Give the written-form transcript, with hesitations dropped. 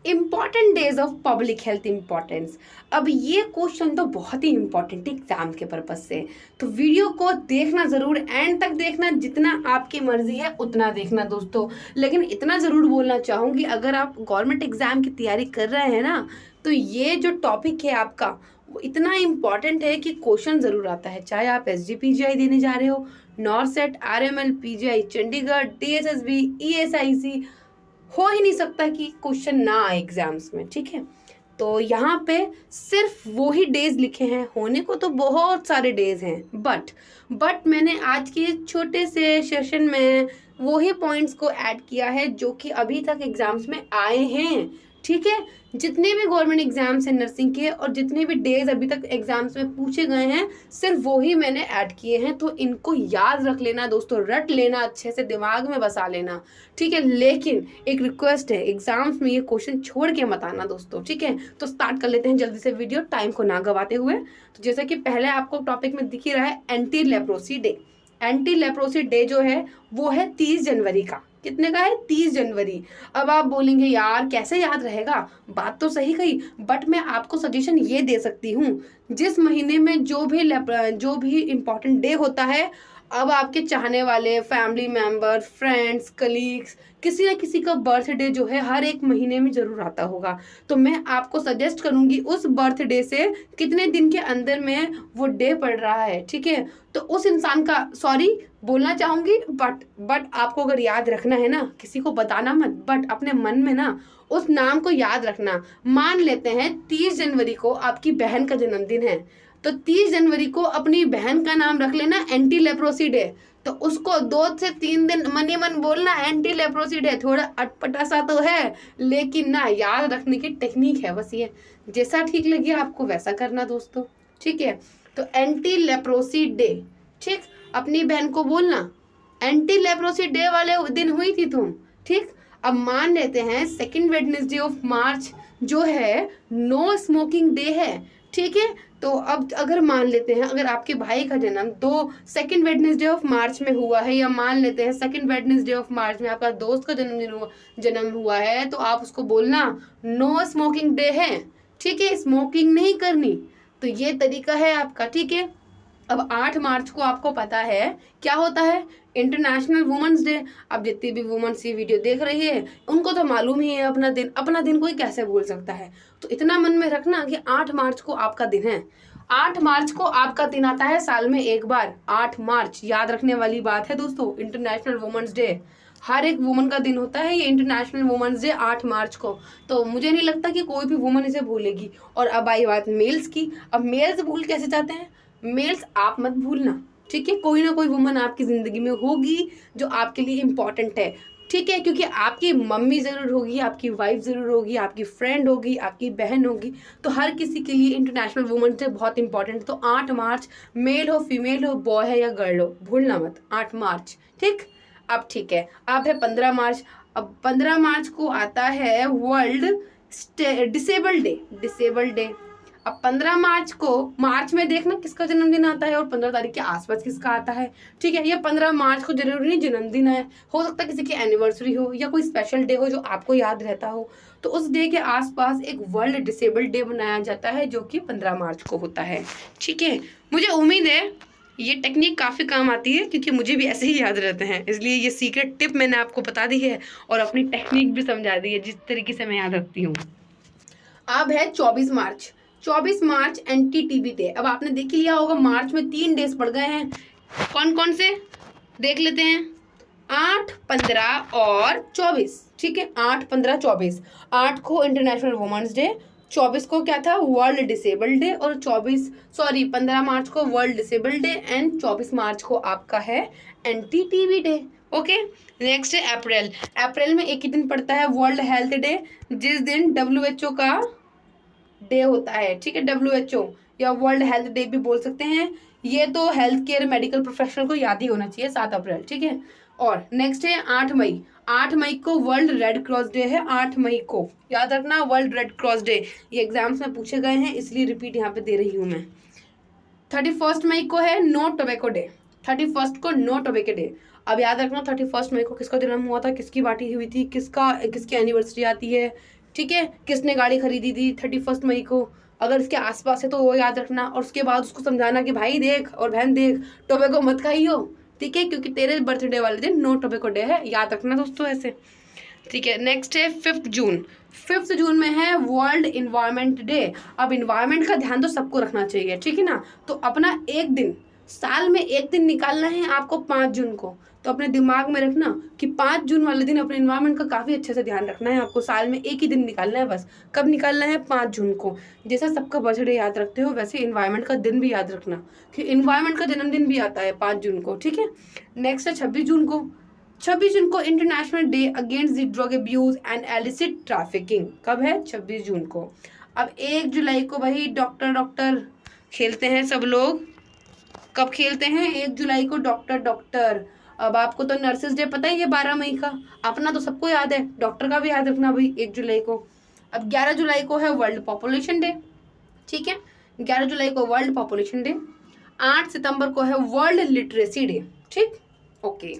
Important days of public health importance. अब ये question तो बहुत ही इम्पॉर्टेंट एग्जाम के पर्पज से, तो वीडियो को देखना ज़रूर, एंड तक देखना, जितना आपकी मर्जी है उतना देखना दोस्तों। लेकिन इतना ज़रूर बोलना चाहूँगी, अगर आप गवर्नमेंट एग्जाम की तैयारी कर रहे हैं ना, तो ये जो टॉपिक है आपका वो इतना इम्पॉर्टेंट है कि क्वेश्चन ज़रूर आता है। चाहे आप SGPGI देने जा रहे हो, नॉर्सेट, RML, PGI Chandigarh, DSSB, ESIC, हो ही नहीं सकता कि क्वेश्चन ना आए एग्जाम्स में, ठीक है। तो यहाँ पे सिर्फ वो ही डेज लिखे हैं, होने को तो बहुत सारे डेज हैं, बट मैंने आज के छोटे से सेशन में वो ही पॉइंट्स को ऐड किया है जो कि अभी तक एग्जाम्स में आए हैं, ठीक है। जितने भी गवर्नमेंट एग्जाम्स हैं नर्सिंग के, और जितने भी डेज अभी तक एग्जाम्स में पूछे गए हैं, सिर्फ वो ही मैंने ऐड किए हैं। तो इनको याद रख लेना दोस्तों, रट लेना, अच्छे से दिमाग में बसा लेना, ठीक है। लेकिन एक रिक्वेस्ट है, एग्जाम्स में ये क्वेश्चन छोड़ के मत आना दोस्तों, ठीक है। तो स्टार्ट कर लेते हैं जल्दी से वीडियो, टाइम को ना गवाते हुए। तो जैसा कि पहले आपको टॉपिक में दिख ही रहा है, anti leprosy day. Anti leprosy day जो है वो है 30 जनवरी का। कितने का है? 30 जनवरी। अब आप बोलेंगे यार कैसे याद रहेगा, बात तो सही कही, बट मैं आपको सजेशन ये दे सकती हूँ, जिस महीने में जो भी इम्पोर्टेंट डे होता है, अब आपके चाहने वाले फैमिली मेंबर, फ्रेंड्स, कलीग्स, किसी न किसी का बर्थडे जो है हर एक महीने में ज़रूर आता होगा। तो मैं आपको सजेस्ट करूँगी उस बर्थडे से कितने दिन के अंदर में वो डे पड़ रहा है, ठीक है। तो उस इंसान का सॉरी बोलना चाहूँगी, बट आपको अगर याद रखना है ना, किसी को बताना मत, बट अपने मन में ना उस नाम को याद रखना। मान लेते हैं 30 जनवरी को आपकी बहन का जन्मदिन है, तो 30 जनवरी को अपनी बहन का नाम रख लेना एंटी लेप्रोसी डे। तो उसको 2 से 3 दिन मन ही मन बोलना एंटी लेप्रोसी डे। थोड़ा अटपटा सा तो है, लेकिन ना याद रखने की टेक्निक है बस ये। जैसा ठीक लगे आपको वैसा करना दोस्तों, ठीक है। तो एंटी लेप्रोसी डे, ठीक, अपनी बहन को बोलना एंटी लेप्रोसी डे वाले दिन हुई थी तुम, ठीक। अब मान लेते हैं सेकेंड वेडनेसडे ऑफ मार्च जो है नो स्मोकिंग डे है, ठीक है। तो अब अगर मान लेते हैं, अगर आपके भाई का जन्म सेकेंड वेडनेसडे ऑफ मार्च में हुआ है, या मान लेते हैं सेकेंड वेडनेसडे ऑफ मार्च में आपका दोस्त का जन्म हुआ है, तो आप उसको बोलना नो स्मोकिंग डे है, ठीक है, स्मोकिंग नहीं करनी। तो ये तरीका है आपका, ठीक है। अब 8 मार्च को आपको पता है क्या होता है, इंटरनेशनल वुमेन्स डे। अब जितनी भी वुमेन्स ये वीडियो देख रही है उनको तो मालूम ही है अपना दिन कोई कैसे भूल सकता है। तो इतना मन में रखना कि 8 मार्च को आपका दिन है। 8 मार्च को आपका दिन आता है साल में एक बार, 8 मार्च, याद रखने वाली बात है दोस्तों, इंटरनेशनल वुमेन्स डे। हर एक वुमन का दिन होता है ये इंटरनेशनल वुमेन्स डे 8 मार्च को। तो मुझे नहीं लगता कि कोई भी वुमन इसे भूलेगी। और अब आई बात मेल्स की। अब मेल्स भूल कैसे जाते हैं? मेल्स आप मत भूलना, ठीक है। कोई ना कोई वुमन आपकी ज़िंदगी में होगी जो आपके लिए इम्पॉर्टेंट है, ठीक है। क्योंकि आपकी मम्मी ज़रूर होगी, आपकी वाइफ ज़रूर होगी, आपकी फ्रेंड होगी, आपकी बहन होगी। तो हर किसी के लिए इंटरनेशनल वुमेन्स डे बहुत इंपॉर्टेंट है। तो 8 मार्च, मेल हो, फीमेल हो, बॉय है या गर्ल हो, भूलना मत 8 मार्च, ठीक। अब ठीक है, अब है 15 मार्च। अब 15 मार्च को आता है वर्ल्ड डिसेबल डे। अब 15 मार्च को, मार्च में देखना किसका जन्मदिन आता है और 15 तारीख के आसपास किसका आता है, ठीक है। ये 15 मार्च को जरूरी नहीं जन्मदिन है, हो सकता है किसी की एनिवर्सरी हो या कोई स्पेशल डे हो जो आपको याद रहता हो। तो उस डे के आसपास एक वर्ल्ड डिसेबल डे मनाया जाता है जो कि 15 मार्च को होता है, ठीक है। मुझे उम्मीद है ये टेक्निक काफ़ी काम आती है, क्योंकि मुझे भी ऐसे ही याद रहते हैं, इसलिए ये सीक्रेट टिप मैंने आपको बता दी है और अपनी टेक्निक भी समझा दी है जिस तरीके से मैं याद रखती हूँ। अब है 24 मार्च। 24 मार्च एंटी टीबी डे। अब आपने देख लिया होगा मार्च में 3 डेज पड़ गए हैं, कौन कौन से देख लेते हैं। 8, 15 और 24, ठीक है। 8, 15, 24। 8 को इंटरनेशनल वुमेन्स डे, 24 को क्या था, वर्ल्ड डिसेबल डे, और 15 मार्च को वर्ल्ड डिसेबल डे, एंड 24 मार्च को आपका है anti TB day. Okay, next है अप्रैल। अप्रैल में एक ही दिन पड़ता है वर्ल्ड हेल्थ डे, जिस दिन WHO का डे होता है, ठीक है। WHO या वर्ल्ड हेल्थ डे भी बोल सकते हैं। ये तो हेल्थ केयर मेडिकल प्रोफेशनल को याद ही होना चाहिए, 7 अप्रैल, ठीक है। और नेक्स्ट है 8 मई। 8 मई को वर्ल्ड रेड क्रॉस डे है। 8 मई को याद रखना, वर्ल्ड रेड क्रॉस डे। ये एग्जाम्स में पूछे गए हैं, इसलिए रिपीट यहाँ पे दे रही हूँ मैं। 31 मई को है नो टोबैको डे। 31 को नो टोबैको डे। अब याद रखना 31 मई को किसका जन्म हुआ था, किसकी पार्टी हुई थी, किसकी एनिवर्सरी आती है, ठीक है, किसने गाड़ी खरीदी थी 31 मई को, अगर इसके आसपास है तो वो याद रखना, और उसके बाद उसको समझाना कि भाई देख और बहन देख, टोबैको मत खाइयो, ठीक है, क्योंकि तेरे बर्थडे वाले दिन नो टोबैको डे है, याद रखना दोस्तों ऐसे। ठीक है, नेक्स्ट है 5 जून। 5 जून में है वर्ल्ड इन्वायरमेंट डे। अब इन्वायरमेंट का ध्यान तो सबको रखना चाहिए, ठीक है ना, तो अपना एक दिन, साल में एक दिन निकालना है आपको 5 जून को, तो अपने दिमाग में रखना कि 5 जून वाले दिन अपने इन्वायरमेंट का काफ़ी अच्छे से ध्यान रखना है आपको, साल में एक ही दिन निकालना है बस। कब निकालना है? 5 जून को। जैसा सबका बर्थडे याद रखते हो वैसे इन्वायरमेंट का दिन भी याद रखना कि इन्वायरमेंट का जन्मदिन भी आता है 5 जून को, ठीक है। नेक्स्ट है 26 जून को। 26 जून को international day against the drug abuse and elicit trafficking. कब है? 26 जून को। अब 1 जुलाई को भाई डॉक्टर खेलते हैं सब लोग। कब खेलते हैं? 1 जुलाई को डॉक्टर। अब आपको तो नर्सेस डे पता ही है 12 मई का, अपना तो सबको याद है, डॉक्टर का भी याद रखना भाई 1 जुलाई को। अब 11 जुलाई को है वर्ल्ड पॉपुलेशन डे, ठीक है, 11 जुलाई को वर्ल्ड पॉपुलेशन डे। 8 सितंबर को है वर्ल्ड लिटरेसी डे, ठीक, ओके।